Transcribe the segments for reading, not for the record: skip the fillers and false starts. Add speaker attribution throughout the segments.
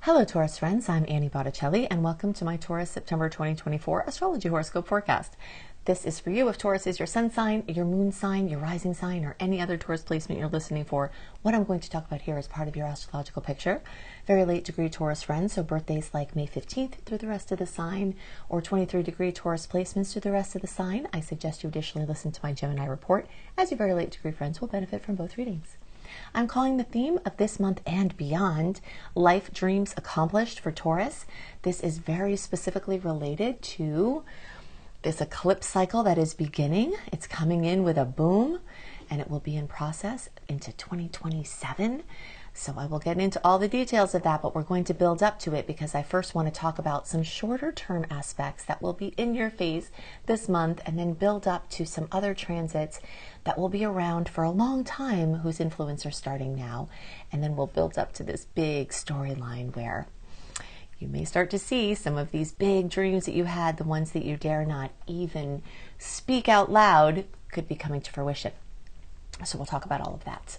Speaker 1: Hello Taurus friends, I'm Annie Botticelli and welcome to my Taurus September 2024 Astrology Horoscope Forecast. This is for you if Taurus is your sun sign, your moon sign, your rising sign, or any other Taurus placement you're listening for. What I'm going to talk about here is part of your astrological picture. Very late degree Taurus friends, so birthdays like May 15th through the rest of the sign, or 23 degree Taurus placements through the rest of the sign. I suggest you additionally listen to my Gemini report, as your very late degree friends will benefit from both readings. I'm calling the theme of this month and beyond Life Dreams Accomplished for Taurus. This is very specifically related to this eclipse cycle that is beginning. It's coming in with a boom and it will be in process into 2027. So I will get into all the details of that, but we're going to build up to it because I first want to talk about some shorter term aspects that will be in your face this month and then build up to some other transits that will be around for a long time whose influence are starting now. And then we'll build up to this big storyline where you may start to see some of these big dreams that you had, the ones that you dare not even speak out loud, could be coming to fruition. So we'll talk about all of that.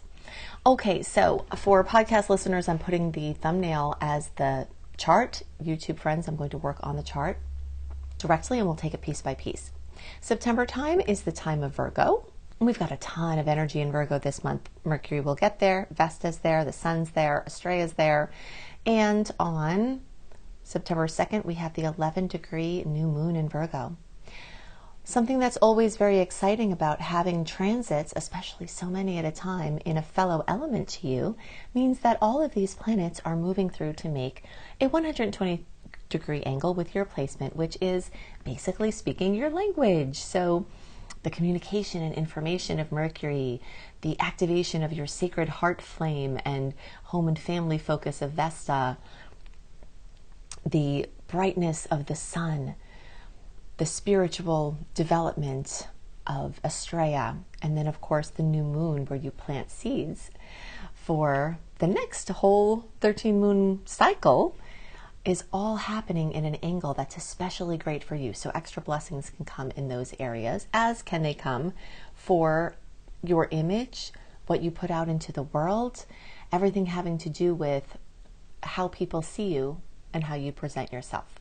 Speaker 1: Okay, so for podcast listeners, I'm putting the thumbnail as the chart. YouTube friends, I'm going to work on the chart directly and we'll take it piece by piece. September time is the time of Virgo. We've got a ton of energy in Virgo this month. Mercury will get there, Vesta's there, the Sun's there, Astrea's there. And on September 2nd, we have the 11-degree new moon in Virgo. Something that's always very exciting about having transits, especially so many at a time, in a fellow element to you, means that all of these planets are moving through to make a 120-degree angle with your placement, which is basically speaking your language. So the communication and information of Mercury, the activation of your sacred heart flame and home and family focus of Vesta, the brightness of the sun, the spiritual development of Astrea, and then of course the new moon where you plant seeds for the next whole 13 moon cycle is all happening in an angle that's especially great for you. So extra blessings can come in those areas, as can they come for your image, what you put out into the world, everything having to do with how people see you and how you present yourself.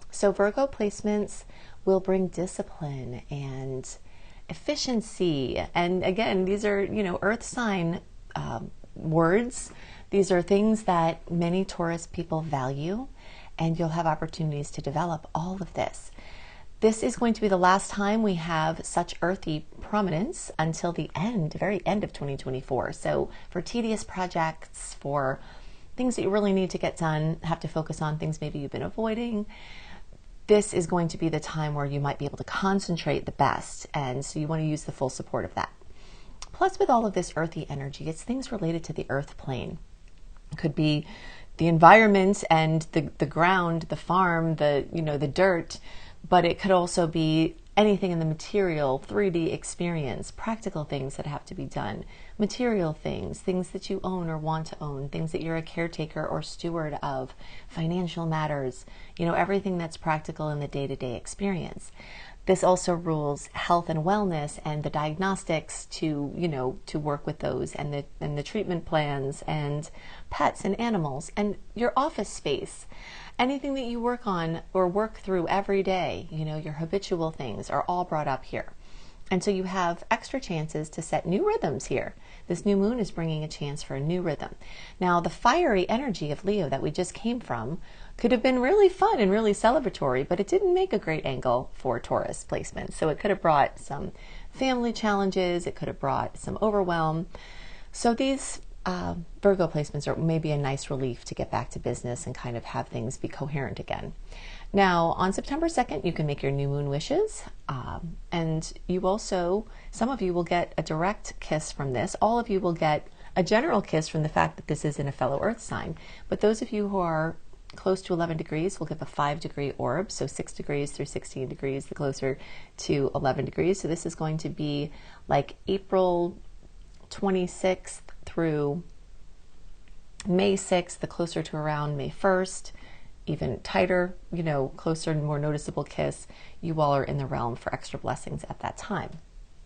Speaker 1: So Virgo placements will bring discipline and efficiency. And again, these are, earth sign words. These are things that many Taurus people value, and you'll have opportunities to develop all of this. This is going to be the last time we have such earthy prominence until the very end of 2024. So for tedious projects, for things that you really need to get done, have to focus on things maybe you've been avoiding, this is going to be the time where you might be able to concentrate the best. And so you want to use the full support of that. Plus, with all of this earthy energy, it's things related to the earth plane. It could be the environment and the ground, the farm, the dirt, but it could also be anything in the material, 3D experience, practical things that have to be done, material things that you own or want to own, things that you're a caretaker or steward of, financial matters, everything that's practical in the day-to-day experience. This also rules health and wellness and the diagnostics to work with those and the treatment plans and pets and animals and your office space. Anything that you work on or work through every day, your habitual things are all brought up here. And so you have extra chances to set new rhythms here. This new moon is bringing a chance for a new rhythm. Now, the fiery energy of Leo that we just came from could have been really fun and really celebratory, but it didn't make a great angle for Taurus placement. So it could have brought some family challenges. It could have brought some overwhelm. So these Virgo placements are maybe a nice relief to get back to business and kind of have things be coherent again. Now, on September 2nd, you can make your new moon wishes. And you also, some of you will get a direct kiss from this. All of you will get a general kiss from the fact that this is in a fellow earth sign. But those of you who are close to 11 degrees will give a 5-degree orb. So 6 degrees through 16 degrees, the closer to 11 degrees. So this is going to be like April 26th through May 6th, the closer to around May 1st, even tighter, closer and more noticeable kiss. You all are in the realm for extra blessings at that time.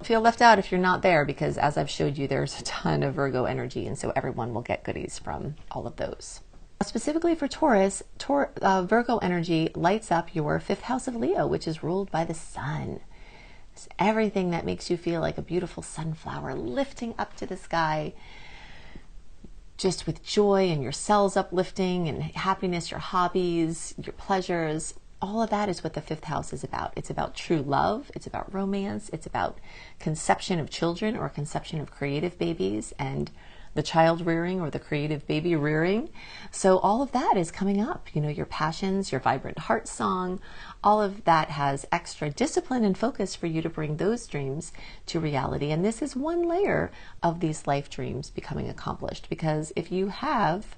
Speaker 1: Feel left out if you're not there because as I've showed you, there's a ton of Virgo energy and so everyone will get goodies from all of those. Specifically for Taurus, Virgo energy lights up your fifth house of Leo, which is ruled by the sun. It's everything that makes you feel like a beautiful sunflower lifting up to the sky, just with joy and your cells uplifting and happiness, your hobbies, your pleasures. All of that is what the fifth house is about. It's about true love. It's about romance. It's about conception of children or conception of creative babies and the child rearing or the creative baby rearing. So all of that is coming up. You know, your passions, your vibrant heart song, all of that has extra discipline and focus for you to bring those dreams to reality. And this is one layer of these life dreams becoming accomplished, because if you have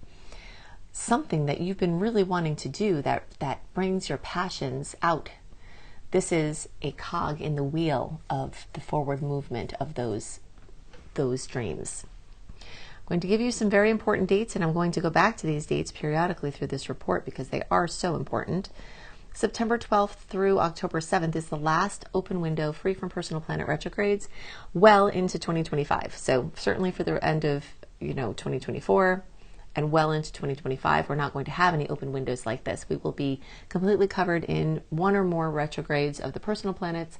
Speaker 1: something that you've been really wanting to do that brings your passions out, this is a cog in the wheel of the forward movement of those dreams. I'm going to give you some very important dates, and I'm going to go back to these dates periodically through this report because they are so important. September 12th through October 7th is the last open window free from personal planet retrogrades well into 2025. So certainly for the end of 2024 and well into 2025, we're not going to have any open windows like this. We will be completely covered in one or more retrogrades of the personal planets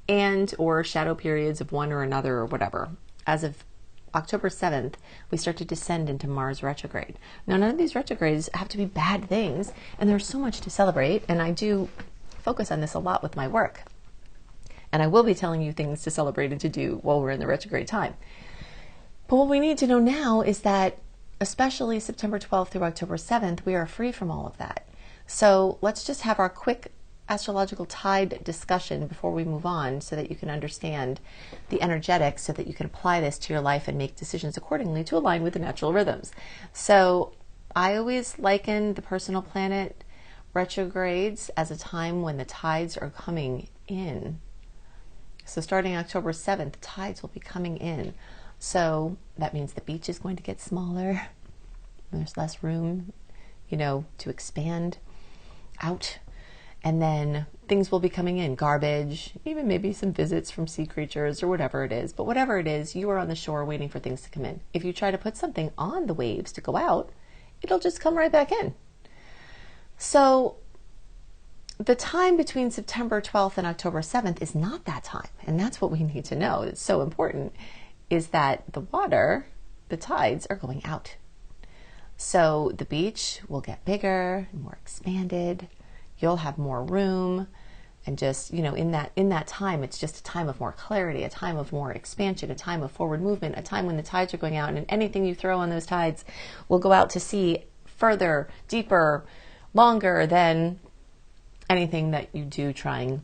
Speaker 1: and or shadow periods of one or another or whatever. As of October 7th, we start to descend into Mars retrograde. Now, none of these retrogrades have to be bad things, and there's so much to celebrate, and I do focus on this a lot with my work. And I will be telling you things to celebrate and to do while we're in the retrograde time. But what we need to know now is that, especially September 12th through October 7th, we are free from all of that. So let's just have our quick astrological tide discussion before we move on so that you can understand the energetics, so that you can apply this to your life and make decisions accordingly to align with the natural rhythms. So I always liken the personal planet retrogrades as a time when the tides are coming in. So starting October 7th, the tides will be coming in. So that means the beach is going to get smaller. There's less room, to expand out. And then things will be coming in, garbage, even maybe some visits from sea creatures or whatever it is. But whatever it is, you are on the shore waiting for things to come in. If you try to put something on the waves to go out, it'll just come right back in. So the time between September 12th and October 7th is not that time. And that's what we need to know. It's so important, is that the water, the tides are going out. So the beach will get bigger and more expanded. You'll have more room, and just, in that time, it's just a time of more clarity, a time of more expansion, a time of forward movement, a time when the tides are going out, and anything you throw on those tides will go out to sea further, deeper, longer than anything that you do trying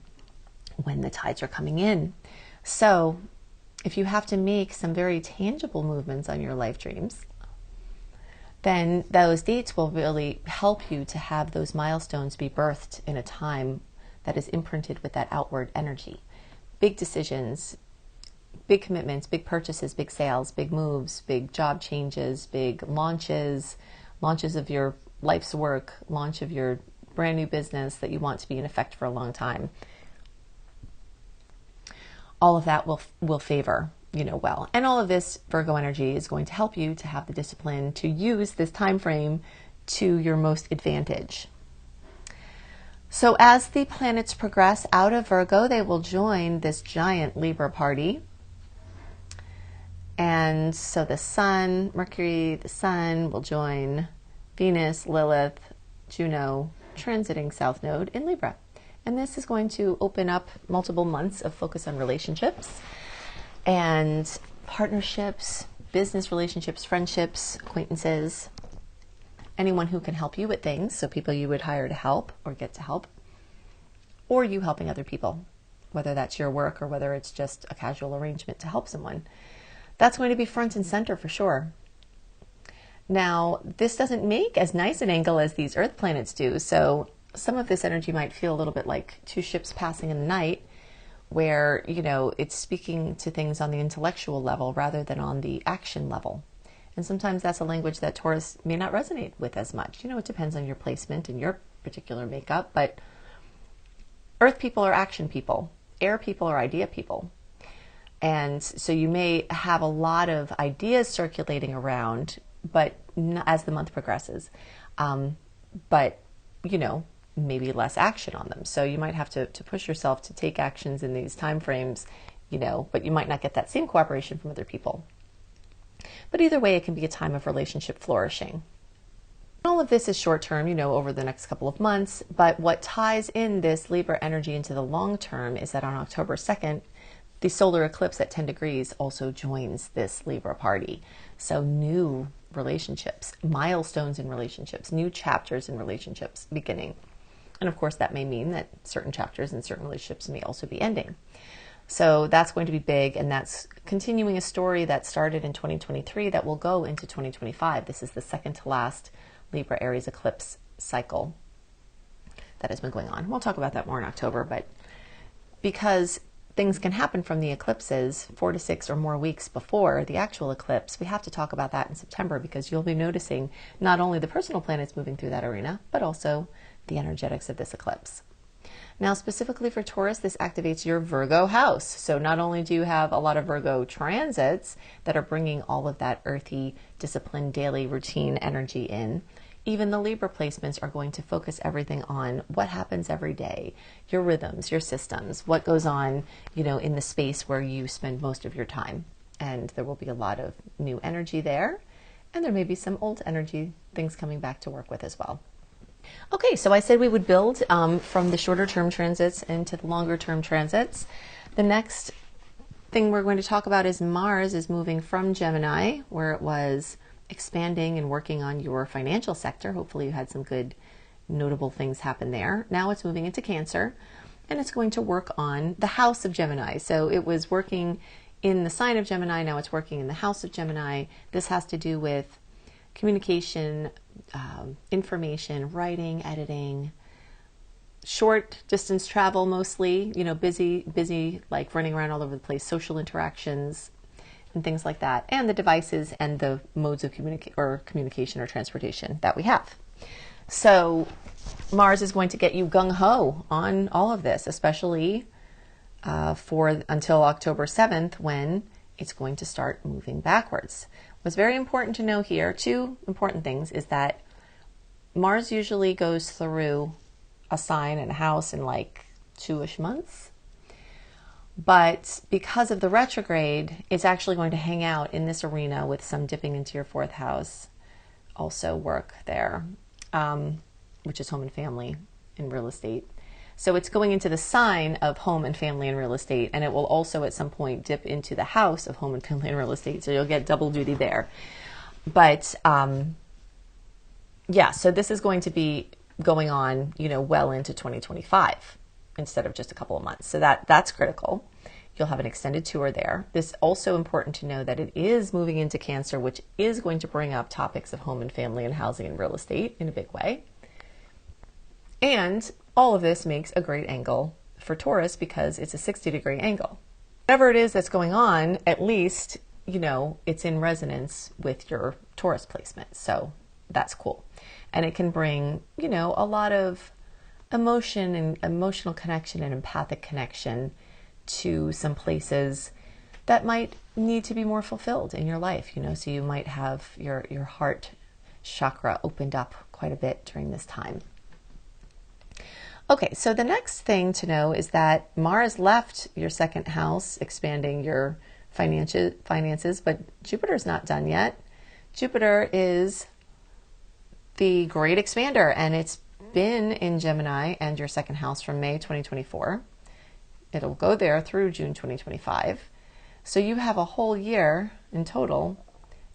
Speaker 1: when the tides are coming in. So if you have to make some very tangible movements on your life dreams, then those dates will really help you to have those milestones be birthed in a time that is imprinted with that outward energy. Big decisions, big commitments, big purchases, big sales, big moves, big job changes, big launches of your life's work, launch of your brand new business that you want to be in effect for a long time. All of that will favor well. And all of this Virgo energy is going to help you to have the discipline to use this time frame to your most advantage. So as the planets progress out of Virgo, they will join this giant Libra party. And so the Sun, Mercury, the Sun will join Venus, Lilith, Juno, transiting South Node in Libra. And this is going to open up multiple months of focus on relationships and partnerships, business relationships, friendships, acquaintances, anyone who can help you with things, so people you would hire to help or get to help, or you helping other people, whether that's your work or whether it's just a casual arrangement to help someone. That's going to be front and center for sure. Now, this doesn't make as nice an angle as these Earth planets do, so some of this energy might feel a little bit like two ships passing in the night, where, it's speaking to things on the intellectual level rather than on the action level. And sometimes that's a language that Taurus may not resonate with as much. It depends on your placement and your particular makeup, but Earth people are action people. Air people are idea people. And so you may have a lot of ideas circulating around, but as the month progresses. But, you know, maybe less action on them. So you might have to push yourself to take actions in these time frames, you know, but you might not get that same cooperation from other people. But either way, it can be a time of relationship flourishing. All of this is short term, you know, over the next couple of months. But what ties in this Libra energy into the long term is that on October 2nd, the solar eclipse at 10 degrees also joins this Libra party. So new relationships, milestones in relationships, new chapters in relationships beginning. And of course, that may mean that certain chapters and certain relationships may also be ending. So that's going to be big, and that's continuing a story that started in 2023 that will go into 2025. This is the second to last Libra Aries eclipse cycle that has been going on. We'll talk about that more in October, but because things can happen from the eclipses 4 to 6 or more weeks before the actual eclipse, we have to talk about that in September, because you'll be noticing not only the personal planets moving through that arena, but also the energetics of this eclipse. Now, specifically for Taurus, this activates your Virgo house. So not only do you have a lot of Virgo transits that are bringing all of that earthy, disciplined, daily routine energy in, even the Libra placements are going to focus everything on what happens every day, your rhythms, your systems, what goes on, you know, in the space where you spend most of your time. And there will be a lot of new energy there. And there may be some old energy things coming back to work with as well. Okay, so I said we would build from the shorter term transits into the longer term transits. The next thing we're going to talk about is Mars is moving from Gemini, where it was expanding and working on your financial sector. Hopefully you had some good notable things happen there. Now it's moving into Cancer, and it's going to work on the house of Gemini. So it was working in the sign of Gemini, now it's working in the house of Gemini. This has to do with communication, information, writing, editing, short distance travel mostly, you know, busy, like running around all over the place, social interactions and things like that, and the devices and the modes of communication or transportation that we have. So Mars is going to get you gung-ho on all of this, especially for until October 7th, when it's going to start moving backwards. What's very important to know here, two important things, is that Mars usually goes through a sign and a house in like 2-ish months. But because of the retrograde, it's actually going to hang out in this arena with some dipping into your 4th house also work there, which is home and family in real estate. So it's going into the sign of home and family and real estate, and it will also at some point dip into the house of home and family and real estate. So you'll get double duty there. But yeah, so this is going to be going on, you know, well into 2025 instead of just a couple of months. So that's critical. You'll have an extended tour there. This also important to know that it is moving into Cancer, which is going to bring up topics of home and family and housing and real estate in a big way. And all of this makes a great angle for Taurus because it's a 60-degree angle. Whatever it is that's going on, at least, you know, it's in resonance with your Taurus placement. So that's cool. And it can bring, you know, a lot of emotion and emotional connection and empathic connection to some places that might need to be more fulfilled in your life, you know, so you might have your heart chakra opened up quite a bit during this time. Okay, so the next thing to know is that Mars left your 2nd house, expanding your finances, but Jupiter's not done yet. Jupiter is the great expander, and it's been in Gemini and your 2nd house from May 2024. It'll go there through June 2025. So you have a whole year in total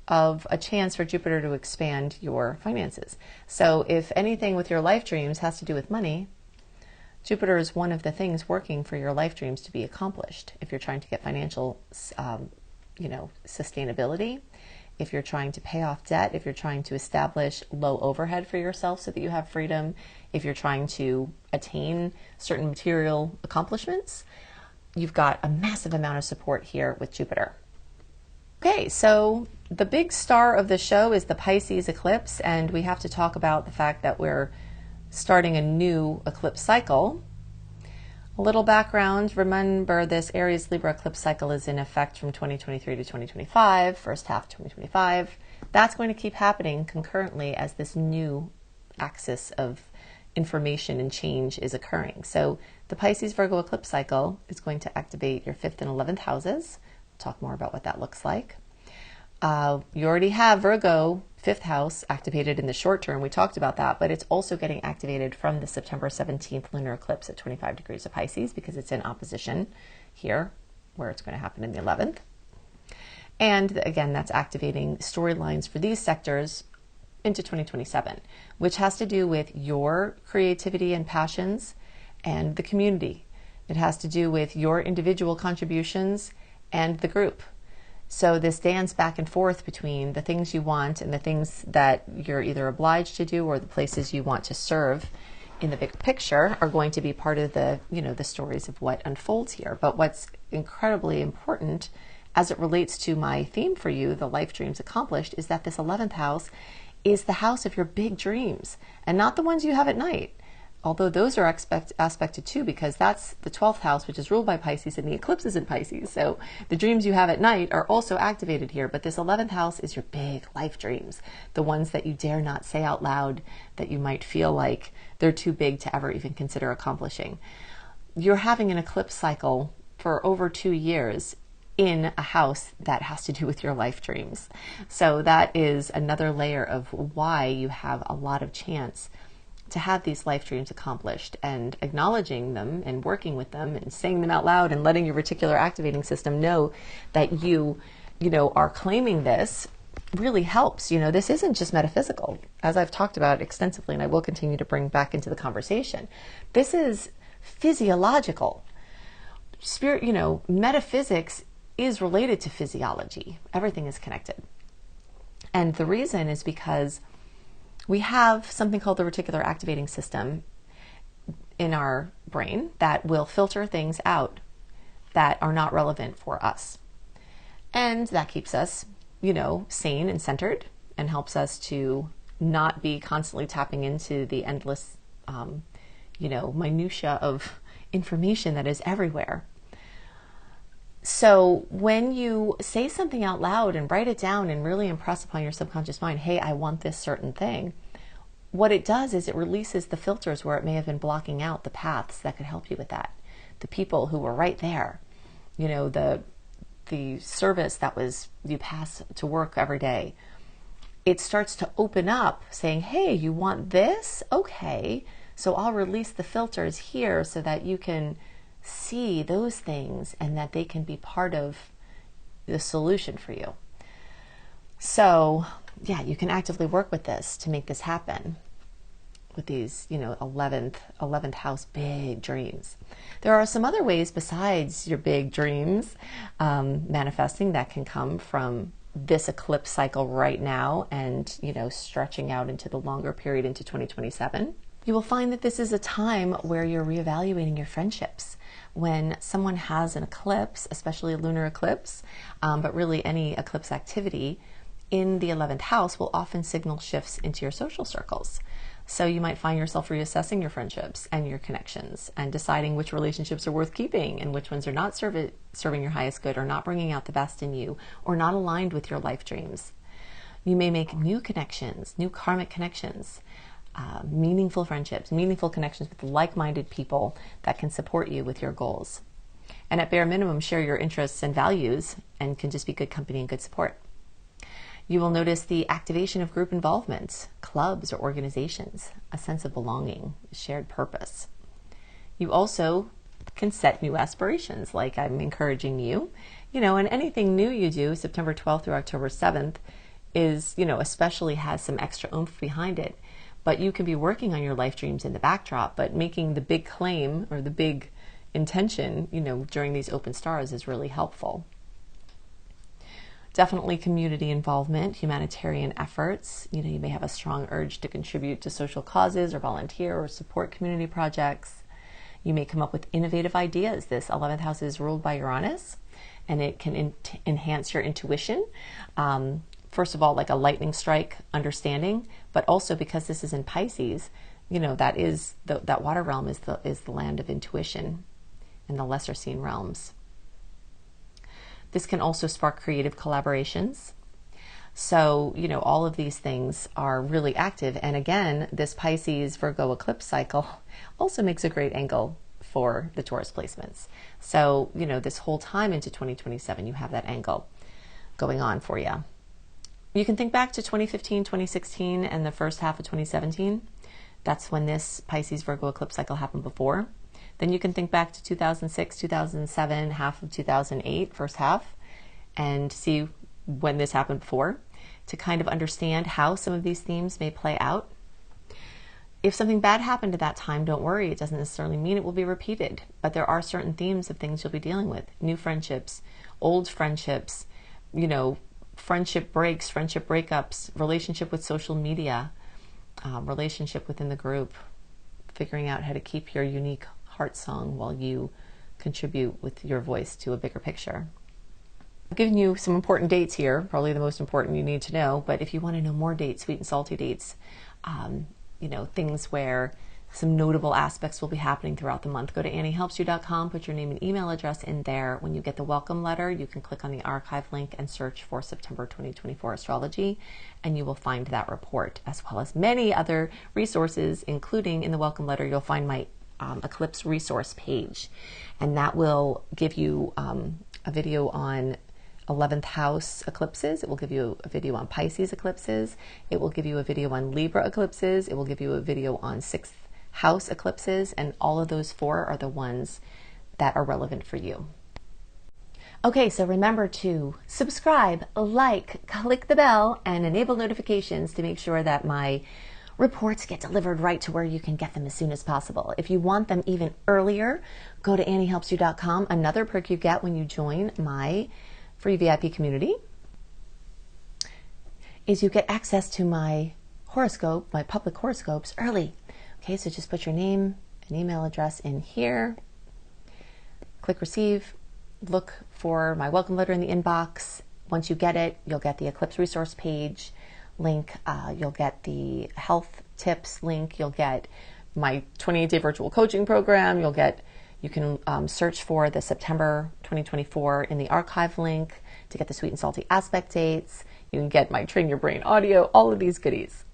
Speaker 1: of a chance for Jupiter to expand your finances. So if anything with your life dreams has to do with money, Jupiter is one of the things working for your life dreams to be accomplished. If you're trying to get financial, you know, sustainability, if you're trying to pay off debt, if you're trying to establish low overhead for yourself so that you have freedom, if you're trying to attain certain material accomplishments, you've got a massive amount of support here with Jupiter. Okay, so the big star of the show is the Pisces eclipse, and we have to talk about the fact that we're starting a new eclipse cycle. A little background, remember this Aries Libra eclipse cycle is in effect from 2023 to 2025, first half 2025. That's going to keep happening concurrently as this new axis of information and change is occurring. So the Pisces Virgo eclipse cycle is going to activate your 5th and 11th houses. We'll talk more about what that looks like. You already have Virgo 5th house activated in the short term. We talked about that, but it's also getting activated from the September 17th lunar eclipse at 25 degrees of Pisces because it's in opposition here where it's going to happen in the 11th. And again, that's activating storylines for these sectors into 2027, which has to do with your creativity and passions and the community. It has to do with your individual contributions and the group. So this dance back and forth between the things you want and the things that you're either obliged to do or the places you want to serve in the big picture are going to be part of the, the stories of what unfolds here. But what's incredibly important as it relates to my theme for you, the life dreams accomplished, is that this 11th house is the house of your big dreams and not the ones you have at night. Although those are aspected too, because that's the 12th house, which is ruled by Pisces, and the eclipse is in Pisces. So the dreams you have at night are also activated here. But this 11th house is your big life dreams, the ones that you dare not say out loud, that you might feel like they're too big to ever even consider accomplishing. You're having an eclipse cycle for over 2 years in a house that has to do with your life dreams. So that is another layer of why you have a lot of chance to have these life dreams accomplished, and acknowledging them and working with them and saying them out loud and letting your reticular activating system know that you are claiming this really helps. This isn't just metaphysical, as I've talked about extensively, and I will continue to bring back into the conversation. This is physiological. Spirit, metaphysics is related to physiology. Everything is connected. And the reason is because we have something called the reticular activating system in our brain that will filter things out that are not relevant for us. And that keeps us, sane and centered, and helps us to not be constantly tapping into the endless, minutia of information that is everywhere. So when you say something out loud and write it down and really impress upon your subconscious mind, hey, I want this certain thing, what it does is it releases the filters where it may have been blocking out the paths that could help you with that. The people who were right there, the service that was you pass to work every day. It starts to open up saying, hey, you want this? Okay, so I'll release the filters here so that you can see those things and that they can be part of the solution for you. So yeah, you can actively work with this to make this happen with these, 11th house big dreams. There are some other ways besides your big dreams manifesting that can come from this eclipse cycle right now and, stretching out into the longer period into 2027. You will find that this is a time where you're reevaluating your friendships. When someone has an eclipse, especially a lunar eclipse, but really any eclipse activity in the 11th house will often signal shifts into your social circles. So you might find yourself reassessing your friendships and your connections and deciding which relationships are worth keeping and which ones are not serving your highest good or not bringing out the best in you or not aligned with your life dreams. You may make new connections, new karmic connections, meaningful friendships, meaningful connections with like-minded people that can support you with your goals. And at bare minimum, share your interests and values and can just be good company and good support. You will notice the activation of group involvement, clubs or organizations, a sense of belonging, shared purpose. You also can set new aspirations, like I'm encouraging you, and anything new you do, September 12th through October 7th, is, especially has some extra oomph behind it. But you can be working on your life dreams in the backdrop, but making the big claim or the big intention, during these open stars is really helpful. Definitely community involvement, humanitarian efforts. You may have a strong urge to contribute to social causes or volunteer or support community projects. You may come up with innovative ideas. This 11th house is ruled by Uranus, and it can enhance your intuition. First of all, like a lightning strike understanding, but also because this is in Pisces, that is that water realm is the land of intuition and the lesser seen realms. This can also spark creative collaborations. So, you know, all of these things are really active. And again, this Pisces Virgo eclipse cycle also makes a great angle for the Taurus placements. So, you know, this whole time into 2027, you have that angle going on for you. You can think back to 2015, 2016, and the first half of 2017. That's when this Pisces Virgo eclipse cycle happened before. Then you can think back to 2006, 2007, half of 2008, first half, and see when this happened before, to kind of understand how some of these themes may play out. If something bad happened at that time, don't worry. It doesn't necessarily mean it will be repeated, but there are certain themes of things you'll be dealing with. New friendships, old friendships, you know, friendship breaks, friendship breakups, relationship with social media, relationship within the group, figuring out how to keep your unique heart song while you contribute with your voice to a bigger picture. I've given you some important dates here, probably the most important you need to know, but if you want to know more dates, sweet and salty dates, you know, things where some notable aspects will be happening throughout the month, go to AnnieHelpsYou.com, put your name and email address in there. When you get the welcome letter, you can click on the archive link and search for September 2024 astrology, and you will find that report, as well as many other resources, including in the welcome letter, you'll find my eclipse resource page, and that will give you a video on 11th house eclipses. It will give you a video on Pisces eclipses. It will give you a video on Libra eclipses. It will give you a video on 6th house eclipses, and all of those 4 are the ones that are relevant for you. Okay, so remember to subscribe, like, click the bell, and enable notifications to make sure that my reports get delivered right to where you can get them as soon as possible. If you want them even earlier, go to AnnieHelpsYou.com. Another perk you get when you join my free VIP community is you get access to my horoscope, my public horoscopes early. Okay, so just put your name and email address in here, click receive, look for my welcome letter in the inbox. Once you get it, you'll get the eclipse resource page link, you'll get the health tips link, you'll get my 28-day virtual coaching program, you can search for the September 2024 in the archive link to get the sweet and salty aspect dates. You can get my Train Your Brain audio, all of these goodies.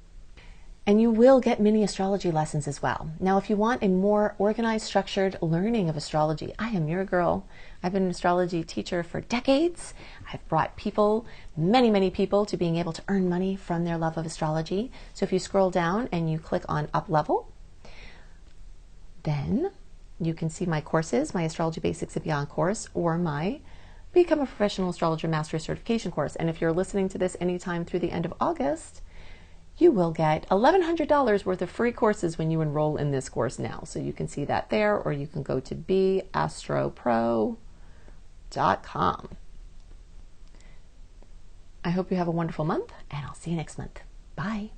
Speaker 1: And you will get mini astrology lessons as well. Now, if you want a more organized, structured learning of astrology, I am your girl. I've been an astrology teacher for decades. I've brought people, many, many people, to being able to earn money from their love of astrology. So if you scroll down and you click on Up Level, then you can see my courses, my Astrology Basics and Beyond course, or my Become a Professional Astrologer Mastery Certification course. And if you're listening to this anytime through the end of August, you will get $1,100 worth of free courses when you enroll in this course now. So you can see that there, or you can go to beastropro.com. I hope you have a wonderful month, and I'll see you next month. Bye.